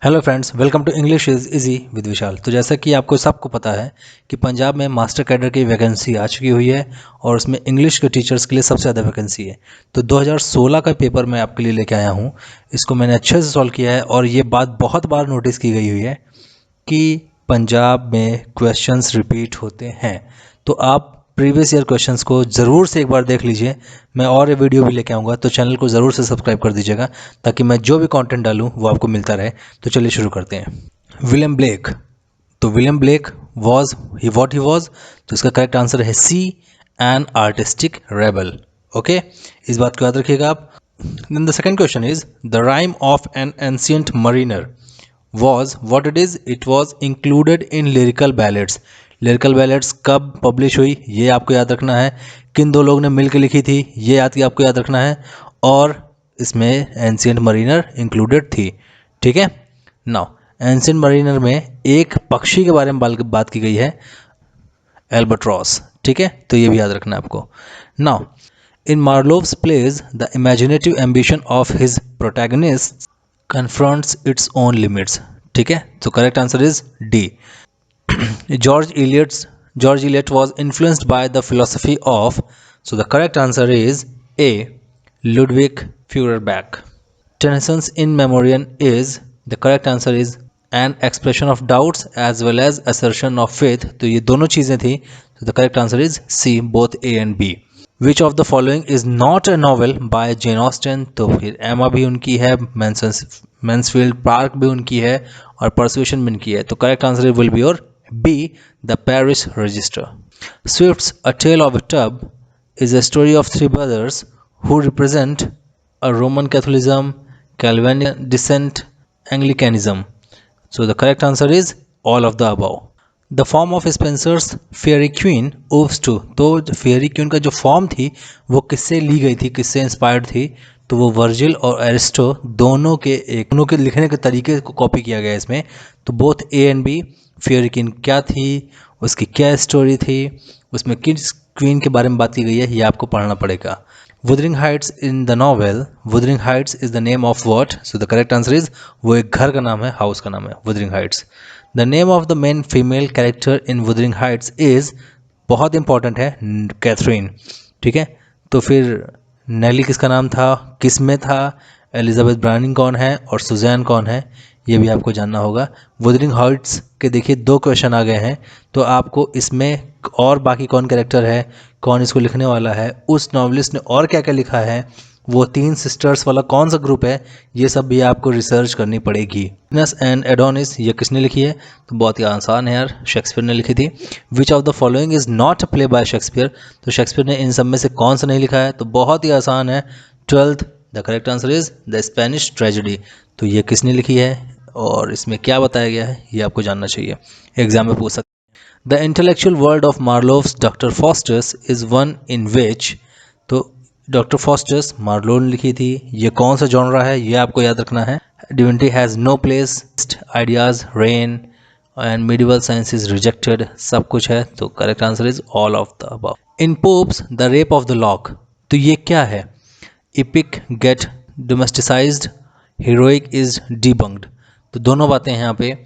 Hello friends, welcome to English is easy with Vishal. तो जैसा कि आपको सबको पता है कि पंजाब में मास्टर कैडर की वैकेंसी आ चुकी हुई है और उसमें इंग्लिश के टीचर्स के लिए सबसे ज़्यादा वैकेंसी है। तो 2016 का पेपर मैं आपके लिए लेके आया हूँ। इसको मैंने अच्छे से सॉल्व किया है और ये बात बहुत बार नोटिस की गई हुई है कि पंजाब में क्वेश्चंस रिपीट होते हैं। तो आप प्रीवियस ईयर क्वेश्चंस को ज़रूर से एक बार देख लीजिए। मैं और ये वीडियो भी लेके आऊँगा, तो चैनल को ज़रूर से सब्सक्राइब कर दीजिएगा ताकि मैं जो भी कंटेंट डालूँ वो आपको मिलता रहे। तो चलिए शुरू करते हैं। William Blake. तो William Blake was he what he was, तो इसका करेक्ट आंसर है C, an artistic rebel. Okay, इस बात को याद रखिएगा आप। Then the second question is the rime of an ancient mariner was what it is, it was included in lyrical ballads। Lyrical ballads कब पब्लिश हुई ये आपको याद रखना है, किन दो लोग ने मिलकर लिखी थी ये आपको याद रखना है, और इसमें एंशिएंट मरीनर इंक्लूडेड थी। ठीक है, नाउ एंशिएंट मरीनर में एक पक्षी के बारे में बात की गई है, एल्बाट्रॉस। ठीक है, तो ये भी याद रखना है आपको। Now in Marlowe's plays the imaginative ambition of his protagonist confronts its own limits। ठीक है, तो correct answer is D. George Eliot was influenced by the philosophy of, so the correct answer is A, Ludwig Feuerbach। Tennyson's In Memoriam is, the correct answer is an expression of doubts as well as assertion of faith। तो ये दोनों चीज़ें थी, तो the correct answer is C, both A and B। Which of the following is not a novel bye Jane Austen, तो फिर एमा भी उनकी है, मैंसफील्ड पार्क भी उनकी है और परसुएशन भी उनकी है। तो correct answer will be your B, the parish register. Swift's a tale of a tub is a story of three brothers who represent a Roman Catholicism, Calvinian descent, Anglicanism। So the correct answer is all of the above। The form of Spenser's Faerie Queene owes to, तो Faerie Queene का जो form थी वो किससे ली गई थी, किससे inspired थी, तो वो वर्जिल और एरिस्टो दोनों के लिखने के तरीके को कॉपी किया गया इसमें। तो both A and B. Faerie Queene क्या थी, उसकी क्या स्टोरी थी, उसमें किस क्वीन के बारे में बात की गई है, ये आपको पढ़ना पड़ेगा। Wuthering heights in the novel, Wuthering Heights is the name of what, so the correct answer is, वो एक घर का नाम है, हाउस का नाम है Wuthering Heights. The name of the main female character in Wuthering Heights is, बहुत इंपॉर्टेंट है, कैथरीन। ठीक है, तो फिर नेली किसका नाम था, किस में था, एलिजाबेथ ब्राउनिंग कौन है और सुजैन कौन है, ये भी आपको जानना होगा। वुदरिंग हाइट्स के देखिए दो क्वेश्चन आ गए हैं, तो आपको इसमें और बाकी कौन कैरेक्टर है, कौन इसको लिखने वाला है, उस नॉवलिस्ट ने और क्या क्या लिखा है, वो तीन सिस्टर्स वाला कौन सा ग्रुप है, ये सब भी आपको रिसर्च करनी पड़ेगी। वीनस एंड एडोनिस ये किसने लिखी है, तो बहुत ही आसान है यार, शेक्सपियर ने लिखी थी। Which of the following is not a play by Shakespeare, तो शेक्सपियर ने इन सब में से कौन सा नहीं लिखा है, तो बहुत ही आसान है, 12th। The correct answer is the Spanish tragedy. तो ये किसने लिखी है और इसमें क्या बताया गया है, ये आपको जानना चाहिए, एग्जाम में पूछ सकते। The intellectual world of Marlowe's Doctor Faustus is one in which, तो डॉक्टर फॉस्टर्स मार्लो ने लिखी थी, ये कौन सा जॉनरा है ये आपको याद रखना है। Divinity has no place, ideas reign and medieval science is rejected, सब कुछ है, तो correct answer is all of the above. In Pope's the Rape of the Lock, तो ये क्या है, epic get domesticated, heroic is debunked, तो दोनों बातें हैं यहाँ पे।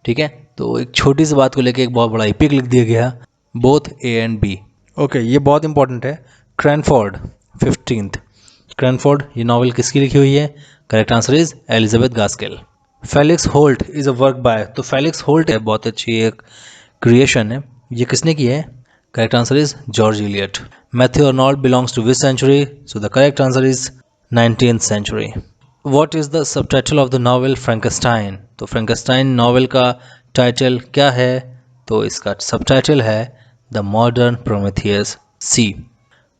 ठीक है, तो एक छोटी सी बात को लेके एक बहुत बड़ा इपिक लिख दिया गया, both A and B. Okay, ये बहुत इंपॉर्टेंट है। क्रैनफोर्ड 15th, क्रैनफोर्ड ये नॉवल किसकी लिखी हुई है, correct answer is Elizabeth Gaskell. Felix Holt is a work by, तो फेलिक्स होल्ट है बहुत अच्छी एक क्रिएशन है, ये किसने की है, correct answer is George Eliot. Matthew Arnold belongs to which century, so the correct answer is 19th century। What is the subtitle of the novel Frankenstein, तो फ्रैंकेस्टाइन नावल का टाइटल क्या है, तो इसका सब टाइटल है the modern Prometheus. C.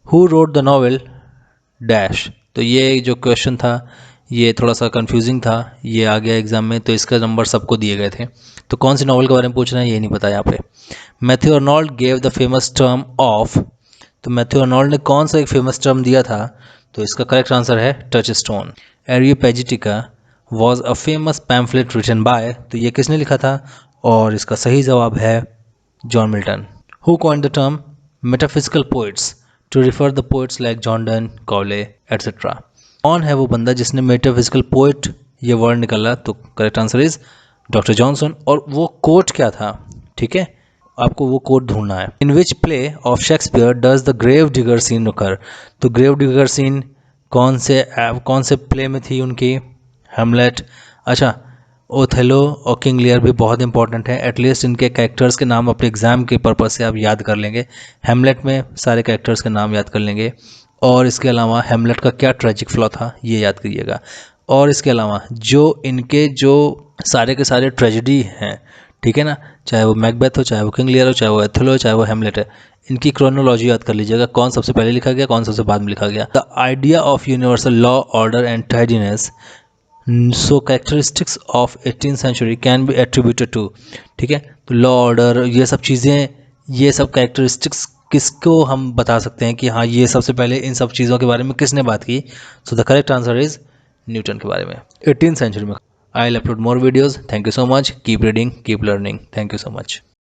Who wrote the novel dash, तो ये जो क्वेश्चन था ये थोड़ा सा कंफ्यूजिंग था, ये आ गया एग्जाम में, तो इसका नंबर सबको दिए गए थे, तो कौन सी नावल के बारे में पूछना है ये नहीं पता यहाँ पे। Matthew Arnold gave the famous term of, तो मैथ्यू अर्नोल्ड ने कौन सा एक फेमस टर्म दिया था, तो इसका करेक्ट आंसर है touchstone. Areopagitica was a famous pamphlet written by, तो ये किसने लिखा था, और इसका सही जवाब है John Milton. Who coined the term metaphysical poets to refer the poets like John Donne, Cowley etcetera, कौन है वो बंदा जिसने मेटाफिजिकल पोइट ये वर्ड निकला, तो correct answer is doctor Johnson. और वो कोट क्या था, ठीक है, आपको वो कोट ढूंढना है। In which play of Shakespeare does the grave digger scene occur? तो ग्रेव डिगर सीन कौन से प्ले में थी उनकी? हेमलेट। अच्छा, ओथेलो और किंग लियर भी बहुत इंपॉर्टेंट है, एटलीस्ट इनके कैरेक्टर्स के नाम अपने एग्जाम के पर्पज से आप याद कर लेंगे। हेमलेट में सारे कैरेक्टर्स के नाम याद कर लेंगे, और इसके अलावा हेमलेट का क्या ट्रेजिक फ्लॉ था ये याद करिएगा। और इसके अलावा जो इनके जो सारे के सारे ट्रेजिडी हैं, ठीक है ना, चाहे वो मैकबेथ हो, चाहे वो किंग लियर हो, चाहे वो एथेलो हो, चाहे वो हेमलेट है, इनकी क्रोनोलॉजी याद कर लीजिएगा, कौन सबसे पहले लिखा गया, कौन सबसे बाद में लिखा गया। The idea of universal law, order and tidiness, so characteristics of 18th century can be attributed to, ठीक है, तो लॉ ऑर्डर ये सब चीज़ें, ये सब कैरेक्टरिस्टिक्स किसको हम बता सकते हैं कि हाँ ये सबसे पहले इन सब चीज़ों के बारे में किसने बात की? सो the correct answer is Newton के बारे में 18th सेंचुरी में। I will upload more videos. Thank you so much, keep reading, keep learning, thank you so much.